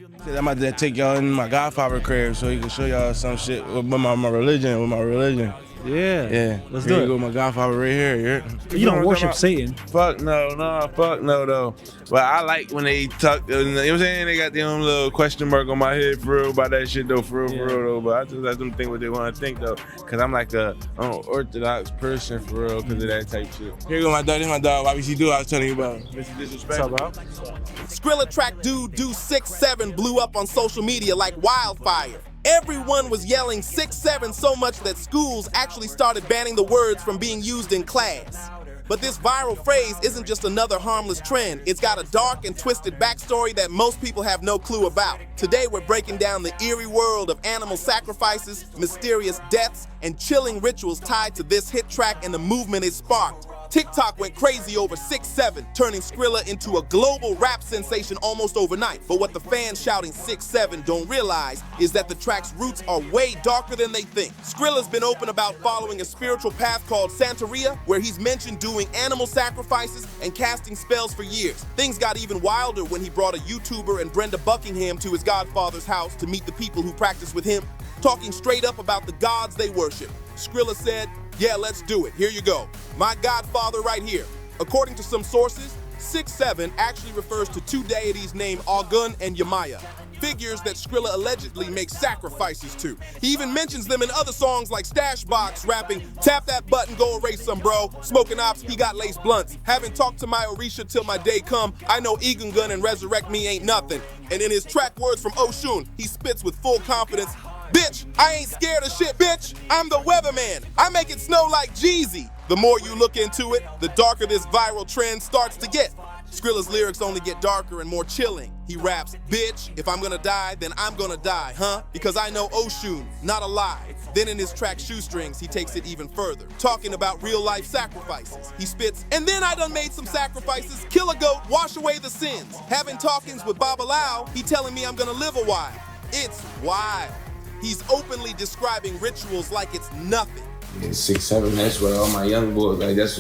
I'm about to take y'all in my Godfather crib so he can show y'all some shit with my religion. Yeah. Let's do Here it. you go, my Godfather right here. Yeah. You don't worship Satan. Fuck no, though. But I like when they talk, you know what I'm saying? They got their own little question mark on my head for real about that shit though, for real though. But I just let them think what they want to think though. Cause I'm like a unorthodox person for real because of that type shit. Here you go, my dog. This is my dog, YBC Dude I was telling you about. Mr. Disrespect. What's up, bro? Skrilla track dude 6'7" blew up on social media like wildfire. Everyone was yelling 6'7" so much that schools actually started banning the words from being used in class. But this viral phrase isn't just another harmless trend. It's got a dark and twisted backstory that most people have no clue about. Today we're breaking down the eerie world of animal sacrifices, mysterious deaths, and chilling rituals tied to this hit track and the movement it sparked. TikTok went crazy over 6'7", turning Skrilla into a global rap sensation almost overnight. But what the fans shouting 6'7" don't realize is that the track's roots are way darker than they think. Skrilla's been open about following a spiritual path called Santeria, where he's mentioned doing animal sacrifices and casting spells for years. Things got even wilder when he brought a YouTuber and Brenda Buckingham to his godfather's house to meet the people who practice with him, talking straight up about the gods they worship. Skrilla said, "Yeah, let's do it. Here you go. My godfather right here." According to some sources, 6'7" actually refers to two deities named Ogun and Yamaya, figures that Skrilla allegedly makes sacrifices to. He even mentions them in other songs like Stash Box, rapping, "Tap that button, go erase some bro." Smoking ops, he got lace blunts. "Having talked to my Orisha till my day come, I know Egungun and resurrect me ain't nothing." And in his track words from Oshun, he spits with full confidence, "Bitch, I ain't scared of shit, bitch. I'm the weatherman. I make it snow like Jeezy." The more you look into it, the darker this viral trend starts to get. Skrilla's lyrics only get darker and more chilling. He raps, "Bitch, if I'm gonna die, then I'm gonna die, huh? Because I know Oshun, not a lie." Then in his track Shoestrings, he takes it even further, talking about real life sacrifices. He spits, "And then I done made some sacrifices, kill a goat, wash away the sins. Having talkings with Babalao, he telling me I'm gonna live a while." It's wild. He's openly describing rituals like it's nothing. Yeah, 6'7", that's where all my young boys, like that's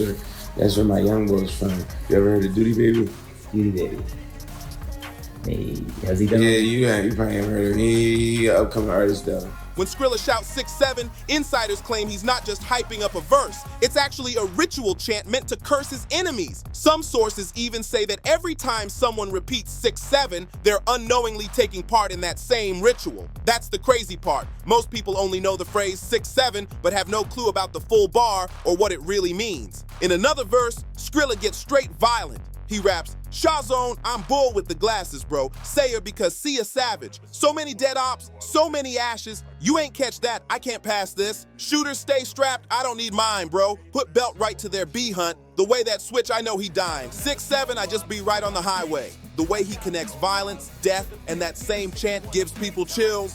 where my young boys from. You ever heard of Duty Baby? Duty Baby. Hey, has he done? Yeah, you probably haven't heard of him. He an upcoming artist though. When Skrilla shouts 6'7", insiders claim he's not just hyping up a verse. It's actually a ritual chant meant to curse his enemies. Some sources even say that every time someone repeats 6'7", they're unknowingly taking part in that same ritual. That's the crazy part. Most people only know the phrase 6'7", but have no clue about the full bar or what it really means. In another verse, Skrilla gets straight violent. He raps, "Shawzone, I'm bull with the glasses, bro. Say her because see a savage. So many dead ops, so many ashes. You ain't catch that, I can't pass this. Shooters stay strapped, I don't need mine, bro. Put belt right to their bee hunt. The way that switch, I know he dying. 6'7", I just be right on the highway." The way he connects violence, death, and that same chant gives people chills.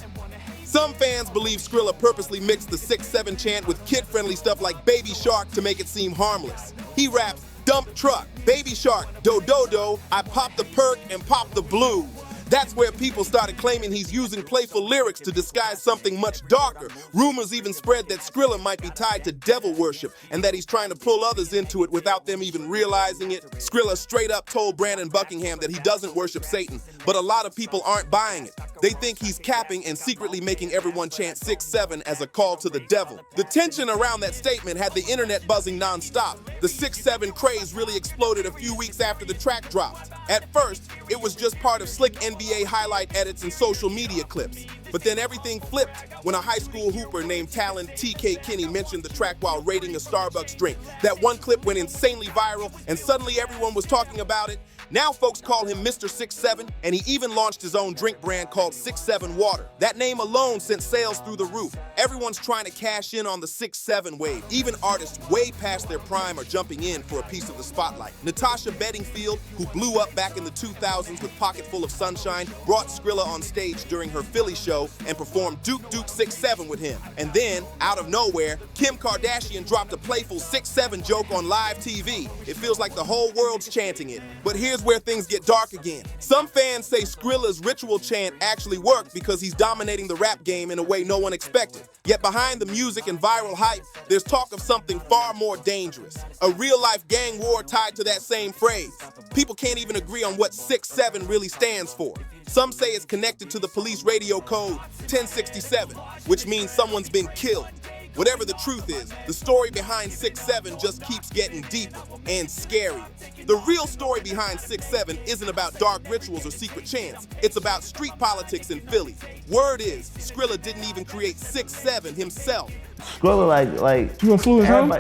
Some fans believe Skrilla purposely mixed the 6'7" chant with kid-friendly stuff like Baby Shark to make it seem harmless. He raps, "Dump truck, Baby Shark, do-do-do, I pop the perk and pop the blue." That's where people started claiming he's using playful lyrics to disguise something much darker. Rumors even spread that Skrilla might be tied to devil worship and that he's trying to pull others into it without them even realizing it. Skrilla straight up told Brandon Buckingham that he doesn't worship Satan, but a lot of people aren't buying it. They think he's capping and secretly making everyone chant 6'7" as a call to the devil. The tension around that statement had the internet buzzing nonstop. The 6'7" craze really exploded a few weeks after the track dropped. At first, it was just part of slick NBA highlight edits and social media clips. But then everything flipped when a high school hooper named Talon TK Kinney mentioned the track while raiding a Starbucks drink. That one clip went insanely viral, and suddenly everyone was talking about it. Now folks call him Mr. 6'7", and he even launched his own drink brand called 6'7 Water. That name alone sent sales through the roof. Everyone's trying to cash in on the 6'7 wave. Even artists way past their prime are jumping in for a piece of the spotlight. Natasha Bedingfield, who blew up back in the 2000s with Pocket Full of Sunshine, brought Skrilla on stage during her Philly show and performed Duke 6'7 with him. And then, out of nowhere, Kim Kardashian dropped a playful 6'7 joke on live TV. It feels like the whole world's chanting it. But here's here's where things get dark again. Some fans say Skrilla's ritual chant actually worked because he's dominating the rap game in a way no one expected. Yet behind the music and viral hype, there's talk of something far more dangerous. A real-life gang war tied to that same phrase. People can't even agree on what 6-7 really stands for. Some say it's connected to the police radio code 1067, which means someone's been killed. Whatever the truth is, the story behind 6-7 just keeps getting deeper and scarier. The real story behind 6-7 isn't about dark rituals or secret chants. It's about street politics in Philly. Word is, Skrilla didn't even create 6-7 himself. Skrilla, like You influence him?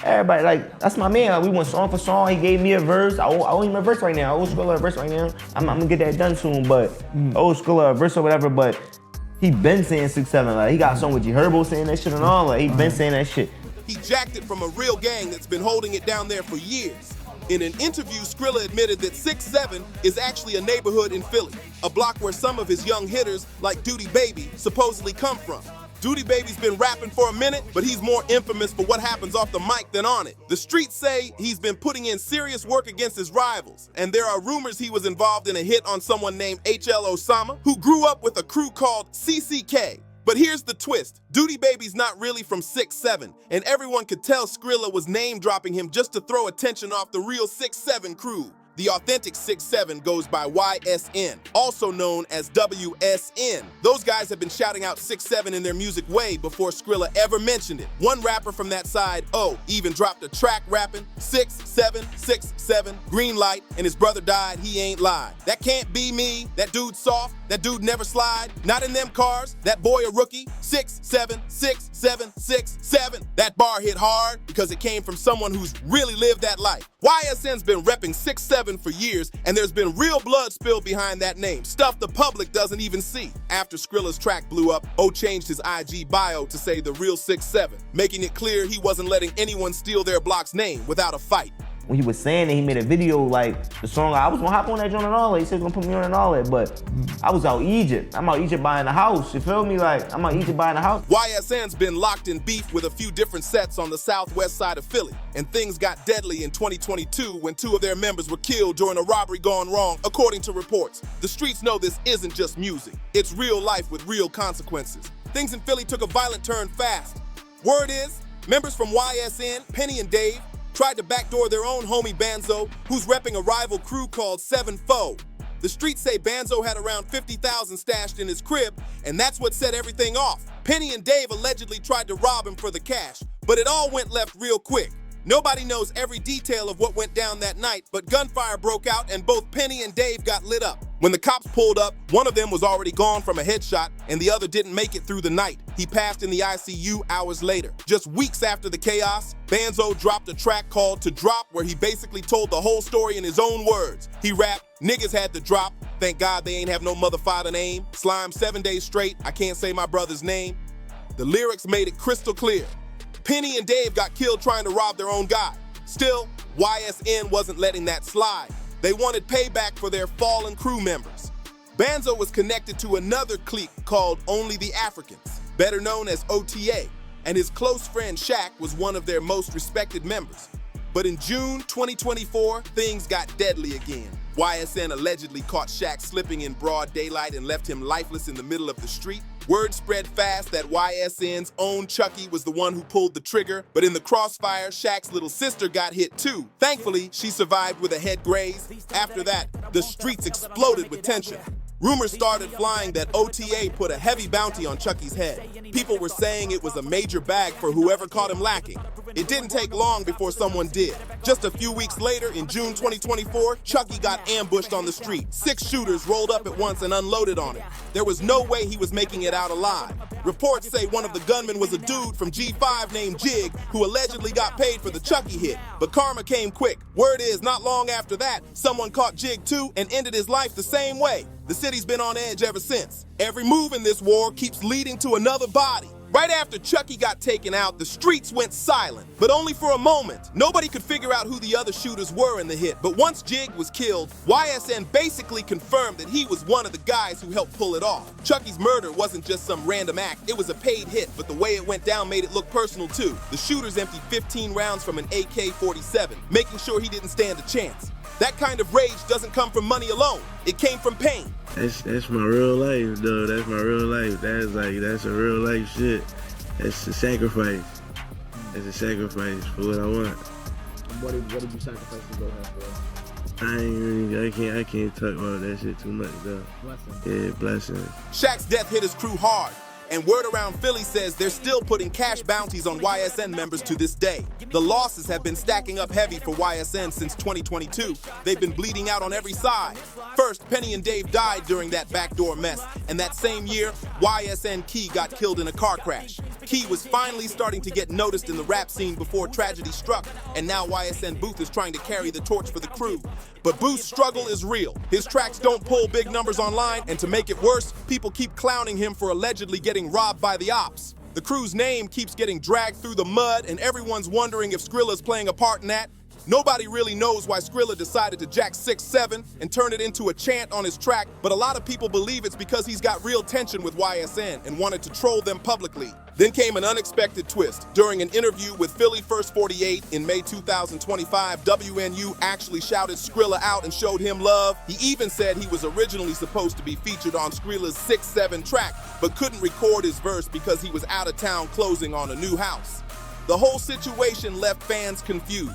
everybody, like, that's my man. Like, we went song for song. He gave me a verse. I owe him a verse right now. I owe Skrilla a verse right now. I'm gonna get that done soon, but I owe Skrilla a verse or whatever, but he been saying 6-7. Like, he got a song with G Herbo saying that shit and all. Like, he been saying that shit. He jacked it from a real gang that's been holding it down there for years. In an interview, Skrilla admitted that 6-7 is actually a neighborhood in Philly, a block where some of his young hitters, like Duty Baby, supposedly come from. Duty Baby's been rapping for a minute, but he's more infamous for what happens off the mic than on it. The streets say he's been putting in serious work against his rivals, and there are rumors he was involved in a hit on someone named H.L. Osama, who grew up with a crew called CCK. But here's the twist. Duty Baby's not really from 6-7, and everyone could tell Skrilla was name-dropping him just to throw attention off the real 6-7 crew. The authentic 6-7 goes by YSN, also known as WSN. Those guys have been shouting out 6-7 in their music way before Skrilla ever mentioned it. One rapper from that side, even dropped a track rapping 6-7, 6-7, green light, and his brother died, he ain't lied. That can't be me, that dude soft, that dude never slide, not in them cars, that boy a rookie, 6-7, 6-7, 6-7. That bar hit hard because it came from someone who's really lived that life. YSN's been repping 6-7 for years, and there's been real blood spilled behind that name, stuff the public doesn't even see. After Skrilla's track blew up, changed his IG bio to say the real 6-7, making it clear he wasn't letting anyone steal their block's name without a fight. When he was saying that, he made a video, like, the song, I was gonna hop on that joint and all that. He said he was gonna put me on and all that, but I was out Egypt. I'm out Egypt buying a house, you feel me? Like, I'm out Egypt buying a house. YSN's been locked in beef with a few different sets on the southwest side of Philly, and things got deadly in 2022 when 2 of their members were killed during a robbery gone wrong, according to reports. The streets know this isn't just music. It's real life with real consequences. Things in Philly took a violent turn fast. Word is, members from YSN, Penny and Dave, tried to backdoor their own homie Banzo, who's repping a rival crew called 7-Foe. The streets say Banzo had around 50,000 stashed in his crib, and that's what set everything off. Penny and Dave allegedly tried to rob him for the cash, but it all went left real quick. Nobody knows every detail of what went down that night, but gunfire broke out and both Penny and Dave got lit up. When the cops pulled up, one of them was already gone from a headshot, and the other didn't make it through the night. He passed in the ICU hours later. Just weeks after the chaos, Banzo dropped a track called To Drop, where he basically told the whole story in his own words. He rapped, "Niggas had to drop, thank God they ain't have no motherfather name. Slime 7 days straight, I can't say my brother's name." The lyrics made it crystal clear. Penny and Dave got killed trying to rob their own guy. Still, YSN wasn't letting that slide. They wanted payback for their fallen crew members. Banzo was connected to another clique called Only the Africans, better known as OTA, and his close friend Shaq was one of their most respected members. But in June 2024, things got deadly again. YSN allegedly caught Shaq slipping in broad daylight and left him lifeless in the middle of the street. Word spread fast that YSN's own Chucky was the one who pulled the trigger, but in the crossfire, Shaq's little sister got hit too. Thankfully, she survived with a head graze. After that, the streets exploded with tension. Rumors started flying that OTA put a heavy bounty on Chucky's head. People were saying it was a major bag for whoever caught him lacking. It didn't take long before someone did. Just a few weeks later, in June 2024, Chucky got ambushed on the street. 6 shooters rolled up at once and unloaded on him. There was no way he was making it out alive. Reports say one of the gunmen was a dude from G5 named Jig, who allegedly got paid for the Chucky hit. But karma came quick. Word is, not long after that, someone caught Jig too and ended his life the same way. The city's been on edge ever since. Every move in this war keeps leading to another body. Right after Chucky got taken out, the streets went silent, but only for a moment. Nobody could figure out who the other shooters were in the hit, but once Jig was killed, YSN basically confirmed that he was one of the guys who helped pull it off. Chucky's murder wasn't just some random act, it was a paid hit, but the way it went down made it look personal too. The shooters emptied 15 rounds from an AK-47, making sure he didn't stand a chance. That kind of rage doesn't come from money alone. It came from pain. That's my real life, though. That's my real life. That's a real life shit. That's a sacrifice. It's a sacrifice for what I want. What did you sacrifice to go have for? I can't talk about that shit too much, though. Blessing. Yeah, blessings. Shaq's death hit his crew hard, and word around Philly says they're still putting cash bounties on YSN members to this day. The losses have been stacking up heavy for YSN since 2022. They've been bleeding out on every side. First, Penny and Dave died during that backdoor mess, and that same year, YSN Key got killed in a car crash. Key was finally starting to get noticed in the rap scene before tragedy struck, and now YSN Booth is trying to carry the torch for the crew. But Booth's struggle is real. His tracks don't pull big numbers online, and to make it worse, people keep clowning him for allegedly getting robbed by the ops. The crew's name keeps getting dragged through the mud, and everyone's wondering if Skrilla's playing a part in that. Nobody really knows why Skrilla decided to jack 6'7" and turn it into a chant on his track, but a lot of people believe it's because he's got real tension with YSN and wanted to troll them publicly. Then came an unexpected twist. During an interview with Philly First 48 in May 2025, WNU actually shouted Skrilla out and showed him love. He even said he was originally supposed to be featured on Skrilla's 6'7" track, but couldn't record his verse because he was out of town closing on a new house. The whole situation left fans confused.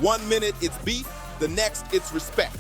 1 minute it's beef, the next it's respect.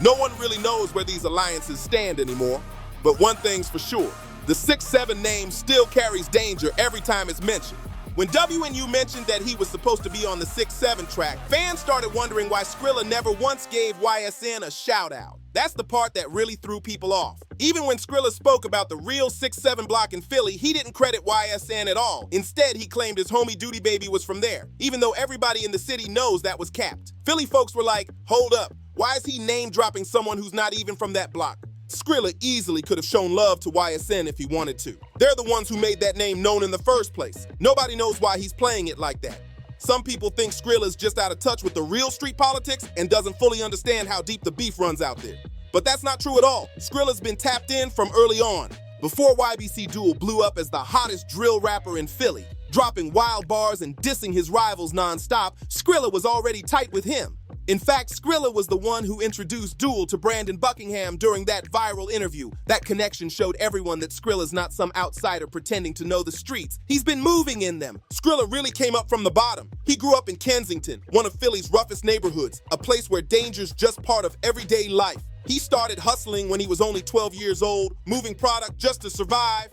No one really knows where these alliances stand anymore, but one thing's for sure. The 6'7" name still carries danger every time it's mentioned. When WNU mentioned that he was supposed to be on the 6'7" track, fans started wondering why Skrilla never once gave YSN a shout out. That's the part that really threw people off. Even when Skrilla spoke about the real 6'7" block in Philly, he didn't credit YSN at all. Instead, he claimed his homie Duty Baby was from there, even though everybody in the city knows that was capped. Philly folks were like, hold up, why is he name-dropping someone who's not even from that block? Skrilla easily could have shown love to YSN if he wanted to. They're the ones who made that name known in the first place. Nobody knows why he's playing it like that. Some people think Skrilla's just out of touch with the real street politics and doesn't fully understand how deep the beef runs out there. But that's not true at all. Skrilla's been tapped in from early on. Before YBC Duel blew up as the hottest drill rapper in Philly, dropping wild bars and dissing his rivals non-stop, Skrilla was already tight with him. In fact, Skrilla was the one who introduced Duel to Brandon Buckingham during that viral interview. That connection showed everyone that Skrilla's not some outsider pretending to know the streets. He's been moving in them. Skrilla really came up from the bottom. He grew up in Kensington, one of Philly's roughest neighborhoods, a place where danger's just part of everyday life. He started hustling when he was only 12 years old, moving product just to survive.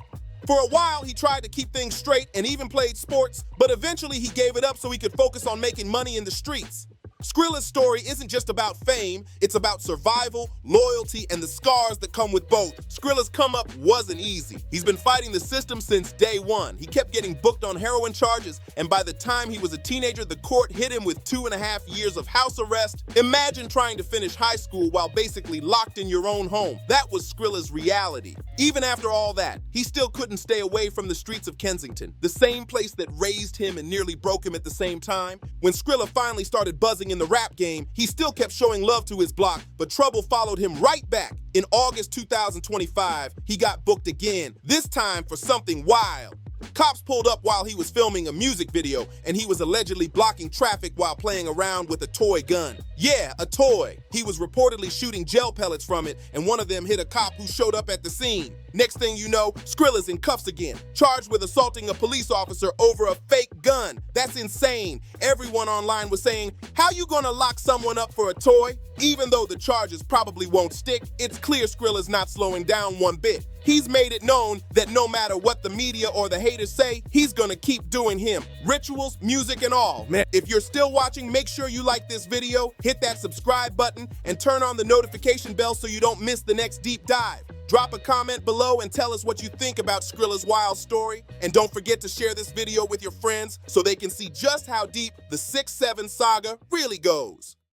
For a while, he tried to keep things straight and even played sports, but eventually he gave it up so he could focus on making money in the streets. Skrilla's story isn't just about fame, it's about survival, loyalty, and the scars that come with both. Skrilla's come up wasn't easy. He's been fighting the system since day one. He kept getting booked on heroin charges, and by the time he was a teenager, the court hit him with 2.5 years of house arrest. Imagine trying to finish high school while basically locked in your own home. That was Skrilla's reality. Even after all that, he still couldn't stay away from the streets of Kensington, the same place that raised him and nearly broke him at the same time. When Skrilla finally started buzzing in the rap game, he still kept showing love to his block, but trouble followed him right back. In August 2025, he got booked again, this time for something wild. Cops pulled up while he was filming a music video, and he was allegedly blocking traffic while playing around with a toy gun. Yeah, a toy. He was reportedly shooting gel pellets from it, and one of them hit a cop who showed up at the scene. Next thing you know, Skrilla's in cuffs again, charged with assaulting a police officer over a fake gun. That's insane. Everyone online was saying, how you gonna lock someone up for a toy? Even though the charges probably won't stick, it's clear Skrilla's not slowing down one bit. He's made it known that no matter what the media or the haters say, he's gonna keep doing him. Rituals, music, and all. Man, if you're still watching, make sure you like this video, hit that subscribe button, and turn on the notification bell so you don't miss the next deep dive. Drop a comment below and tell us what you think about Skrilla's wild story. And don't forget to share this video with your friends so they can see just how deep the 6'7" saga really goes.